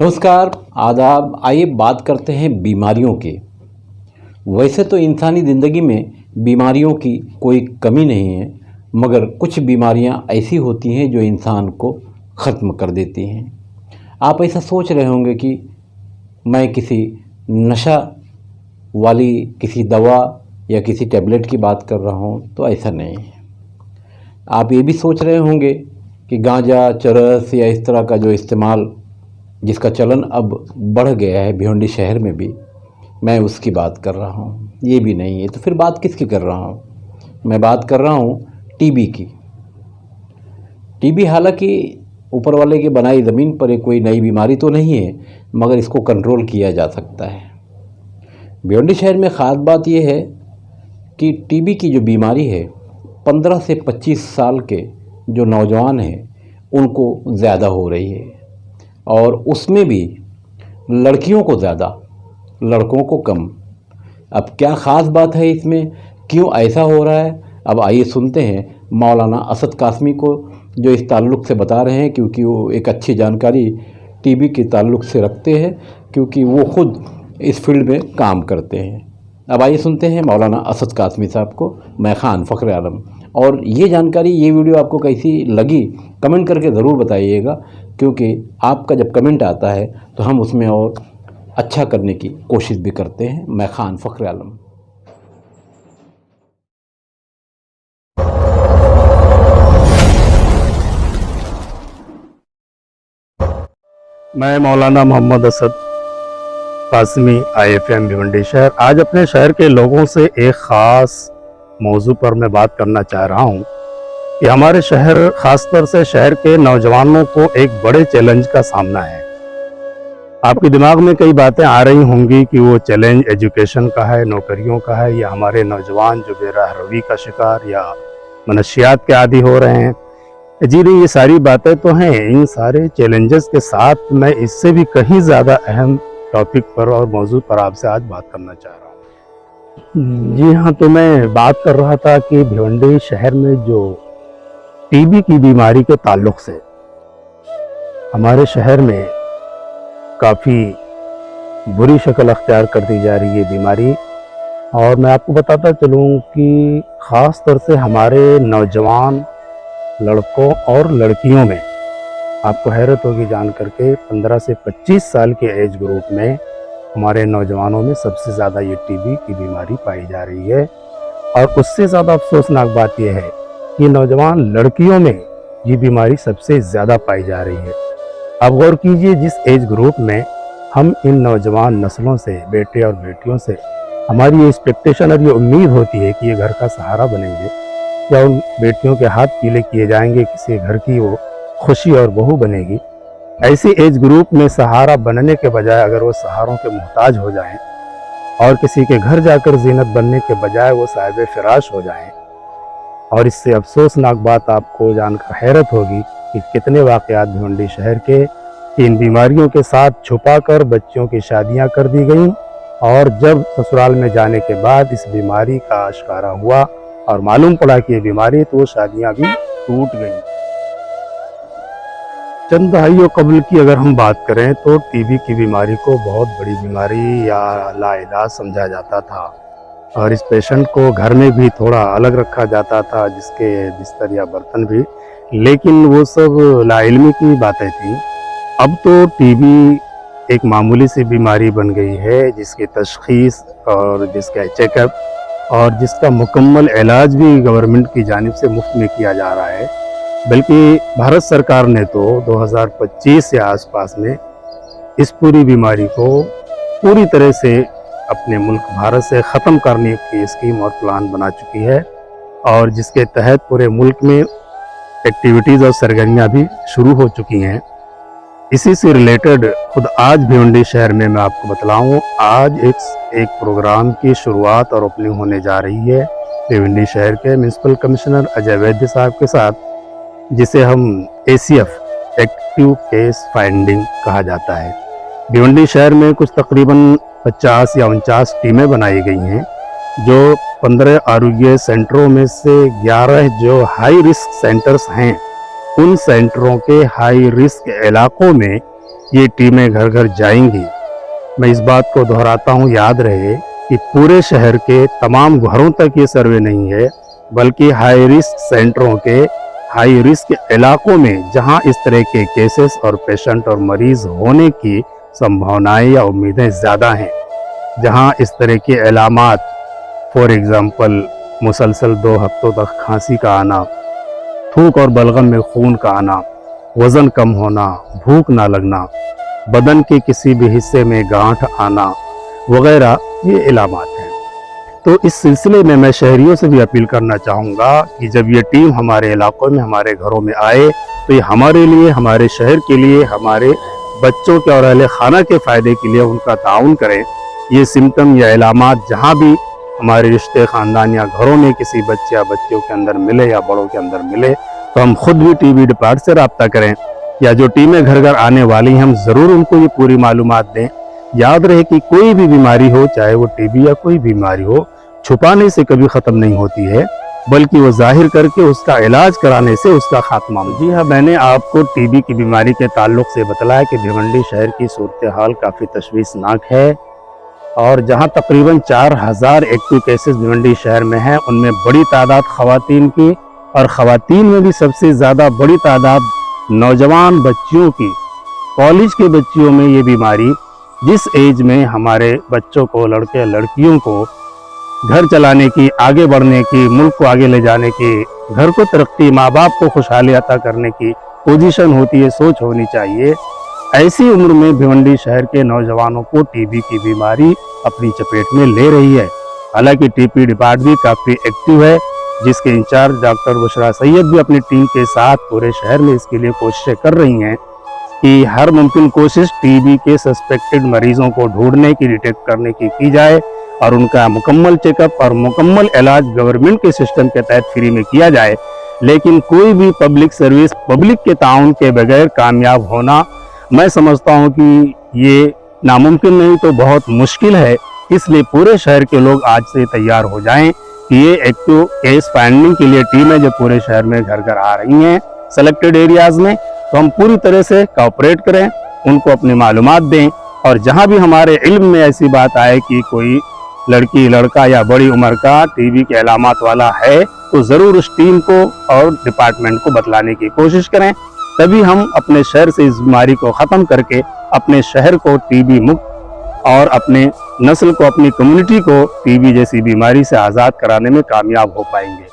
नमस्कार, आदाब। आइए बात करते हैं बीमारियों की। वैसे तो इंसानी ज़िंदगी में बीमारियों की कोई कमी नहीं है, मगर कुछ बीमारियां ऐसी होती हैं जो इंसान को ख़त्म कर देती हैं। आप ऐसा सोच रहे होंगे कि मैं किसी नशा वाली किसी दवा या किसी टैबलेट की बात कर रहा हूं, तो ऐसा नहीं है। आप ये भी सोच रहे होंगे कि गांजा, चरस या इस तरह का जो इस्तेमाल जिसका चलन अब बढ़ गया है भिवंडी शहर में भी, मैं उसकी बात कर रहा हूँ। ये भी नहीं है, तो फिर बात किसकी कर रहा हूँ? मैं बात कर रहा हूँ टीबी की। टीबी हालांकि ऊपर वाले की बनाई ज़मीन पर कोई नई बीमारी तो नहीं है, मगर इसको कंट्रोल किया जा सकता है। भिवंडी शहर में ख़ास बात यह है कि टीबी की जो बीमारी है 15 से 25 साल के जो नौजवान हैं उनको ज़्यादा हो रही है, और उसमें भी लड़कियों को ज़्यादा, लड़कों को कम। अब क्या ख़ास बात है इसमें, क्यों ऐसा हो रहा है? अब आइए सुनते हैं मौलाना असद कासमी को, जो इस ताल्लुक़ से बता रहे हैं, क्योंकि वो एक अच्छी जानकारी टीबी के ताल्लुक़ से रखते हैं, क्योंकि वो ख़ुद इस फील्ड में काम करते हैं। अब आइए सुनते हैं मौलाना असद कासमी साहब को। मैं खान फ़ख्र आलम। और ये जानकारी, ये वीडियो आपको कैसी लगी कमेंट करके ज़रूर बताइएगा, क्योंकि आपका जब कमेंट आता है तो हम उसमें और अच्छा करने की कोशिश भी करते हैं। मैं खान फ़ख्र आलम। मैं मौलाना मोहम्मद असद कासमी IFM भिवंडी शहर, आज अपने शहर के लोगों से एक ख़ास मौजू पर मैं बात करना चाह रहा हूं कि हमारे शहर, ख़ासतौर से शहर के नौजवानों को एक बड़े चैलेंज का सामना है। आपके दिमाग में कई बातें आ रही होंगी कि वो चैलेंज एजुकेशन का है, नौकरियों का है, या हमारे नौजवान जो बेराह रवी का शिकार या मनशियात के आदी हो रहे हैं। जी नहीं, ये सारी बातें तो हैं। इन सारे चैलेंजेस के साथ मैं इससे भी कहीं ज़्यादा अहम टॉपिक पर और मौजू पर आपसे आज बात करना चाह रहा हूँ। जी हाँ, तो मैं बात कर रहा था कि भिवंडी शहर में जो टीबी की बीमारी के ताल्लुक से हमारे शहर में काफ़ी बुरी शक्ल अख्तियार कर दी जा रही है बीमारी। और मैं आपको बताता चलूँ कि ख़ास तौर से हमारे नौजवान लड़कों और लड़कियों में, आपको हैरत होगी जान करके, 15 से 25 साल के एज ग्रुप में हमारे नौजवानों में सबसे ज़्यादा ये टीबी की बीमारी पाई जा रही है। और उससे ज़्यादा अफसोसनाक बात यह है कि नौजवान लड़कियों में ये बीमारी सबसे ज़्यादा पाई जा रही है। अब गौर कीजिए, जिस एज ग्रुप में हम इन नौजवान नस्लों से, बेटे और बेटियों से हमारी ये एक्सपेक्टेशन और ये उम्मीद होती है कि ये घर का सहारा बनेंगे, या उन बेटियों के हाथ पीले किए जाएंगे, किसी घर की वो खुशी और बहू बनेगी, ऐसी एज ग्रुप में सहारा बनने के बजाय अगर वो सहारों के मोहताज हो जाएं और किसी के घर जाकर जीनत बनने के बजाय वो साहिब फिराश हो जाएं, और इससे अफसोसनाक बात आपको जानकर हैरत होगी कि कितने वाक़यात भिवंडी शहर के इन बीमारियों के साथ छुपाकर बच्चियों की शादियां कर दी गईं, और जब ससुराल में जाने के बाद इस बीमारी का आश्कारा हुआ और मालूम पड़ा कि ये बीमारी, तो वो शादियां भी टूट गईं। चंद दहाइयों कबल की अगर हम बात करें तो टीबी की बीमारी को बहुत बड़ी बीमारी या लाइलाज समझा जाता था, और इस पेशेंट को घर में भी थोड़ा अलग रखा जाता था, जिसके बिस्तर या बर्तन भी, लेकिन वो सब लाइल्मी की बातें थी। अब तो टीबी एक मामूली सी बीमारी बन गई है, जिसकी तशख़ीस और जिसका चेकअप और जिसका मुकम्मल इलाज भी गवर्नमेंट की जानिब से मुफ्त में किया जा रहा है। बल्कि भारत सरकार ने तो 2025 के आसपास में इस पूरी बीमारी को पूरी तरह से अपने मुल्क भारत से ख़त्म करने की स्कीम और प्लान बना चुकी है, और जिसके तहत पूरे मुल्क में एक्टिविटीज़ और सरगर्मियाँ भी शुरू हो चुकी हैं। इसी से रिलेटेड खुद आज भिवंडी शहर में मैं आपको बतलाऊँ, आज एक प्रोग्राम की शुरुआत और ओपनिंग होने जा रही है भिवंडी शहर के म्यूनसिपल कमिश्नर अजय वैद्य साहब के साथ, जिसे हम ACF एक्टिव केस फाइंडिंग कहा जाता है। भिवंडी शहर में कुछ तकरीबन 50 या 49 टीमें बनाई गई हैं, जो 15 आरोग्य सेंटरों में से 11 जो हाई रिस्क सेंटर्स हैं, उन सेंटरों के हाई रिस्क इलाकों में یہ ٹیمیں گھر گھر جائیں گی۔ میں اس بات کو دہراتا ہوں، یاد رہے کہ پورے شہر کے تمام گھروں تک یہ سروے نہیں ہے، بلکہ ہائی رسک سینٹروں کے ہائی رسک علاقوں میں جہاں اس طرح کے کیسز اور پیشنٹ اور مریض ہونے کی سمبھاونائیں یا امیدیں زیادہ ہیں، جہاں اس طرح کے علامات فور ایگزامپل مسلسل 2 ہفتوں تک کھانسی کا آنا، تھوک اور بلغم میں خون کا آنا، وزن کم ہونا، بھوک نہ لگنا، بدن کے کسی بھی حصے میں گانٹھ آنا وغیرہ یہ علامات ہیں۔ تو اس سلسلے میں شہریوں سے بھی اپیل کرنا چاہوں گا کہ جب یہ ٹیم ہمارے علاقوں میں ہمارے گھروں میں آئے تو یہ ہمارے لیے، ہمارے شہر کے لیے، ہمارے بچوں کے اور اہل خانہ کے فائدے کے لیے ان کا تعاون کریں۔ یہ سمٹم یا علامات جہاں بھی ہمارے رشتے خاندان یا گھروں میں کسی بچے یا بچیوں کے اندر ملے یا بڑوں کے اندر ملے تو ہم خود بھی ٹی بی ڈپارٹ سے رابطہ کریں، یا جو ٹیمیں گھر گھر آنے والی ہیں ہم ضرور ان کو یہ پوری معلومات دیں۔ یاد رہے کہ کوئی بھی بیماری ہو، چاہے وہ ٹی بی یا کوئی بیماری ہو، چھپانے سے کبھی ختم نہیں ہوتی ہے، بلکہ وہ ظاہر کر کے اس کا علاج کرانے سے اس کا خاتمہ۔ جی ہاں، میں نے آپ کو ٹی بی کی بیماری کے تعلق سے بتلایا کہ بھیونڈی شہر کی صورتحال کافی تشویشناک ہے، اور جہاں تقریباً 4000 ایکٹیو کیسز بھیونڈی شہر میں ہیں، ان میں بڑی تعداد خواتین کی، اور خواتین میں بھی سب سے زیادہ بڑی تعداد نوجوان بچیوں کی۔ کالج کے بچیوں میں یہ بیماری، جس ایج میں ہمارے بچوں کو، لڑکے لڑکیوں کو گھر چلانے کی، آگے بڑھنے کی، ملک کو آگے لے جانے کی، گھر کو ترقی، ماں باپ کو خوشحالی عطا کرنے کی پوزیشن ہوتی ہے، سوچ ہونی چاہیے، ایسی عمر میں بھیونڈی شہر کے نوجوانوں کو ٹی بی کی بیماری اپنی چپیٹ میں لے رہی ہے۔ حالانکہ ٹی بی ڈپارٹ بھی کافی ایکٹیو ہے، جس کے انچارج ڈاکٹر بشرا سید بھی اپنی ٹیم کے ساتھ پورے شہر میں اس کے لیے کوششیں کر رہی ہیں کہ ہر ممکن کوشش ٹی بی کے سسپیکٹڈ مریضوں کو ڈھونڈنے کی، ڈیٹیکٹ کرنے کی جائے، اور ان کا مکمل چیک اپ اور مکمل علاج گورنمنٹ کے سسٹم کے تحت فری میں کیا جائے۔ لیکن کوئی بھی پبلک سروس پبلک کے تعاون کے بغیر کامیاب ہونا، میں سمجھتا ہوں کہ یہ ناممکن نہیں تو بہت مشکل ہے۔ اس لیے پورے شہر کے لوگ آج سے تیار ہو جائیں کہ یہ ایکٹیو کیس فائنڈنگ کے لیے ٹیمیں جو پورے شہر میں گھر گھر آ رہی ہیں سلیکٹڈ ایریاز میں، تو ہم پوری طرح سے کوآپریٹ کریں، ان کو اپنی معلومات دیں، اور جہاں بھی ہمارے علم میں ایسی بات آئے کہ کوئی لڑکی، لڑکا یا بڑی عمر کا ٹی بی کے علامات والا ہے تو ضرور اس ٹیم کو اور ڈپارٹمنٹ کو بتلانے کی کوشش کریں، تبھی ہم اپنے شہر سے اس بیماری کو ختم کر کے اپنے شہر کو ٹی بی مکت اور اپنے نسل کو، اپنی کمیونٹی کو ٹی بی جیسی بیماری سے آزاد کرانے میں کامیاب ہو پائیں گے۔